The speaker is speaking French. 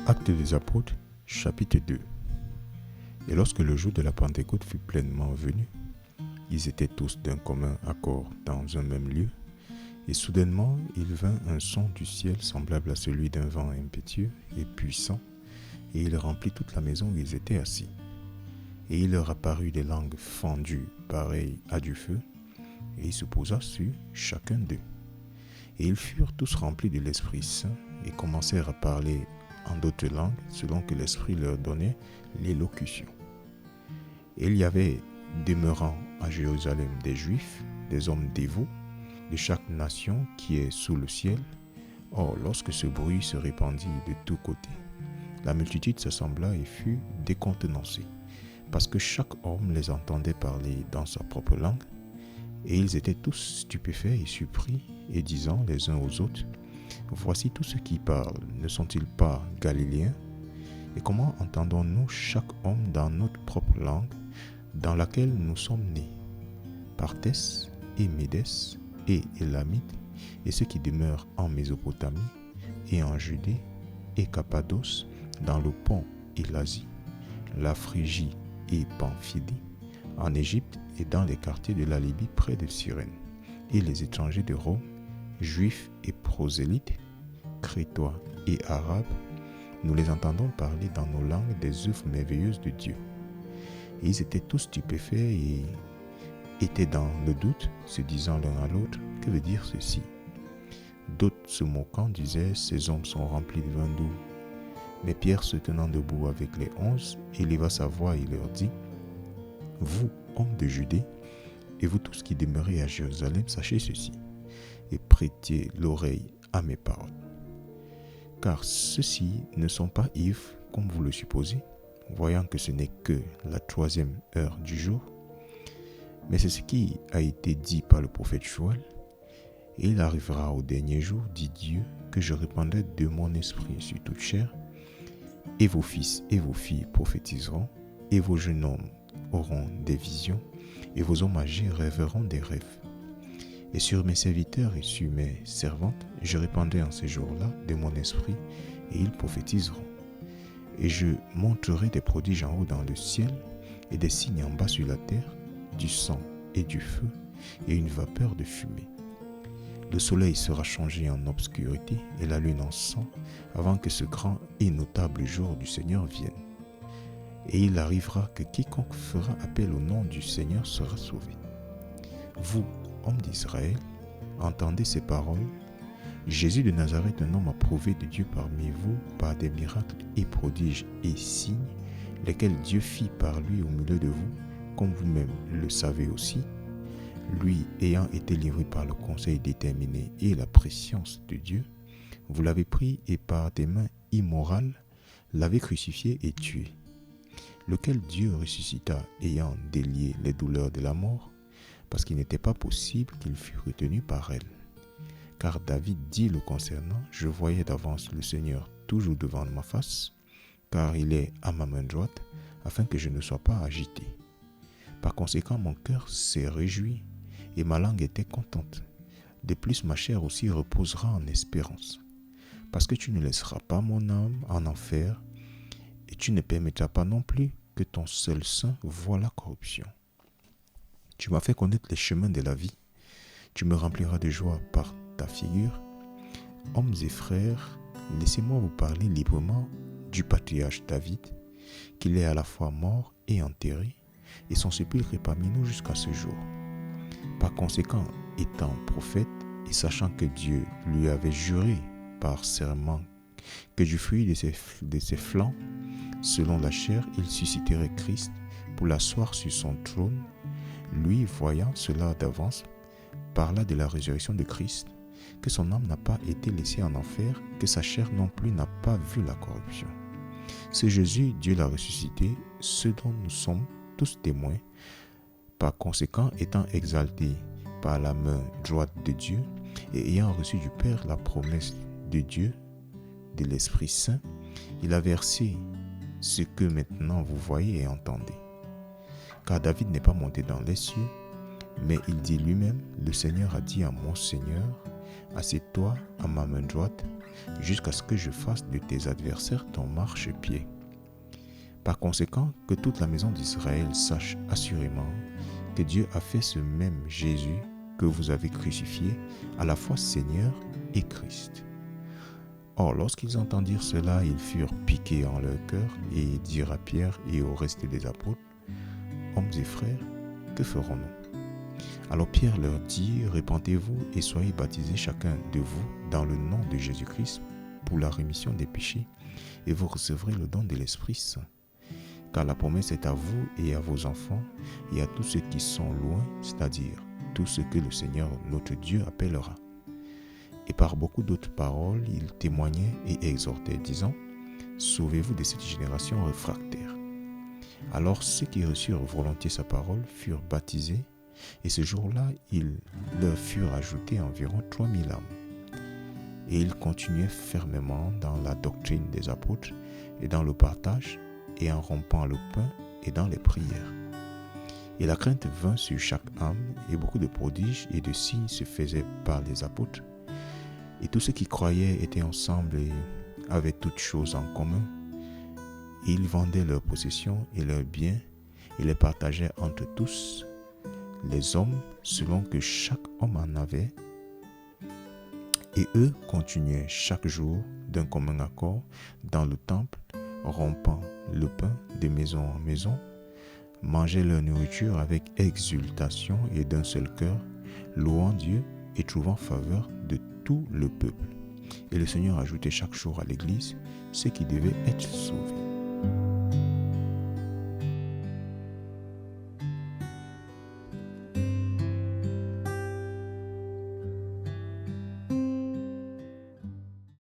Actes des Apôtres, chapitre 2. Et lorsque le jour de la Pentecôte fut pleinement venu, ils étaient tous d'un commun accord dans un même lieu, et soudainement il vint un son du ciel semblable à celui d'un vent impétueux et puissant, et il remplit toute la maison où ils étaient assis. Et il leur apparut des langues fendues pareilles à du feu, et il se posa sur chacun d'eux. Et ils furent tous remplis de l'Esprit Saint, et commencèrent à parler en d'autres langues, selon que l'Esprit leur donnait l'élocution. Et il y avait demeurant à Jérusalem des Juifs, des hommes dévots, de chaque nation qui est sous le ciel. Or, lorsque ce bruit se répandit de tous côtés, la multitude s'assembla et fut décontenancée, parce que chaque homme les entendait parler dans sa propre langue. Et ils étaient tous stupéfaits et surpris, et disant les uns aux autres, « Voici tous ceux qui parlent, ne sont-ils pas galiléens? Et comment entendons-nous chaque homme dans notre propre langue, dans laquelle nous sommes nés? Partès et Médès et Élamites, et ceux qui demeurent en Mésopotamie, et en Judée, et Cappadoce, dans le Pont et l'Asie, la Phrygie et Pamphylie, en Égypte et dans les quartiers de la Libye près de Cyrène, et les étrangers de Rome, juifs et prosélytes, crétois et arabes, nous les entendons parler dans nos langues des œuvres merveilleuses de Dieu. Et ils étaient tous stupéfaits et étaient dans le doute, se disant l'un à l'autre, que veut dire ceci? D'autres se moquant disaient, ces hommes sont remplis de vin doux. Mais Pierre se tenant debout avec les 11, éleva sa voix et leur dit, vous, hommes de Judée, et vous tous qui demeurez à Jérusalem, sachez ceci, et prêtez l'oreille à mes paroles. Car ceux-ci ne sont pas ivres, comme vous le supposez, voyant que ce n'est que la 3e heure du jour, mais c'est ce qui a été dit par le prophète Joël. Et il arrivera au dernier jour, dit Dieu, que je répandrai de mon esprit sur toute chair, et vos fils et vos filles prophétiseront, et vos jeunes hommes auront des visions, et vos hommes âgés rêveront des rêves. Et sur mes serviteurs et sur mes servantes, je répandrai en ces jours-là de mon esprit, et ils prophétiseront. Et je montrerai des prodiges en haut dans le ciel, et des signes en bas sur la terre, du sang et du feu, et une vapeur de fumée. Le soleil sera changé en obscurité, et la lune en sang, avant que ce grand et notable jour du Seigneur vienne. Et il arrivera que quiconque fera appel au nom du Seigneur sera sauvé. Vous, hommes d'Israël, entendez ces paroles. Jésus de Nazareth, un homme approuvé de Dieu parmi vous par des miracles et prodiges et signes, lesquels Dieu fit par lui au milieu de vous, comme vous-même le savez aussi, lui ayant été livré par le conseil déterminé et la préscience de Dieu, vous l'avez pris et par des mains immorales l'avez crucifié et tué, lequel Dieu ressuscita ayant délié les douleurs de la mort, parce qu'il n'était pas possible qu'il fût retenu par elle. Car David dit le concernant, je voyais d'avance le Seigneur toujours devant ma face, car il est à ma main droite, afin que je ne sois pas agité. Par conséquent, mon cœur s'est réjoui, et ma langue était contente. De plus, ma chair aussi reposera en espérance, parce que tu ne laisseras pas mon âme en enfer, et tu ne permettras pas non plus que ton seul saint voie la corruption. Tu m'as fait connaître les chemins de la vie. Tu me rempliras de joie par ta figure. Hommes et frères, laissez-moi vous parler librement du patriarche David, qu'il est à la fois mort et enterré, et son sépulcre est parmi nous jusqu'à ce jour. Par conséquent, étant prophète, et sachant que Dieu lui avait juré par serment que du fruit de ses flancs, selon la chair, il susciterait Christ pour l'asseoir sur son trône, lui, voyant cela d'avance, parla de la résurrection de Christ, que son âme n'a pas été laissée en enfer, que sa chair non plus n'a pas vu la corruption. Ce Jésus, Dieu l'a ressuscité, ce dont nous sommes tous témoins, par conséquent étant exalté par la main droite de Dieu, et ayant reçu du Père la promesse de Dieu, de l'Esprit Saint, il a versé ce que maintenant vous voyez et entendez. Car David n'est pas monté dans les cieux, mais il dit lui-même, le Seigneur a dit à mon Seigneur, Assieds-toi à ma main droite, jusqu'à ce que je fasse de tes adversaires ton marchepied. » Par conséquent, que toute la maison d'Israël sache assurément que Dieu a fait ce même Jésus que vous avez crucifié, à la fois Seigneur et Christ. Or, lorsqu'ils entendirent cela, ils furent piqués en leur cœur et dirent à Pierre et au reste des apôtres: « Hommes et frères, que ferons-nous » Alors Pierre leur dit: « Répentez-vous et soyez baptisés chacun de vous dans le nom de Jésus-Christ pour la rémission des péchés, et vous recevrez le don de l'Esprit Saint. Car la promesse est à vous et à vos enfants et à tous ceux qui sont loin, c'est-à-dire tous ceux que le Seigneur notre Dieu appellera. » Et par beaucoup d'autres paroles, il témoignait et exhortait, disant: « Sauvez-vous de cette génération réfractaire. » Alors ceux qui reçurent volontiers sa parole furent baptisés, et ce jour-là, il leur furent ajoutés environ 3000 âmes. Et ils continuaient fermement dans la doctrine des apôtres et dans le partage, et en rompant le pain et dans les prières. Et la crainte vint sur chaque âme, et beaucoup de prodiges et de signes se faisaient par les apôtres. Et tous ceux qui croyaient étaient ensemble et avaient toutes choses en commun. Et ils vendaient leurs possessions et leurs biens et les partageaient entre tous, les hommes, selon que chaque homme en avait. Et eux continuaient chaque jour d'un commun accord dans le temple, rompant le pain de maison en maison, mangeaient leur nourriture avec exultation et d'un seul cœur, louant Dieu et trouvant faveur de tout le peuple. Et le Seigneur ajoutait chaque jour à l'Église ceux qui devaient être sauvés.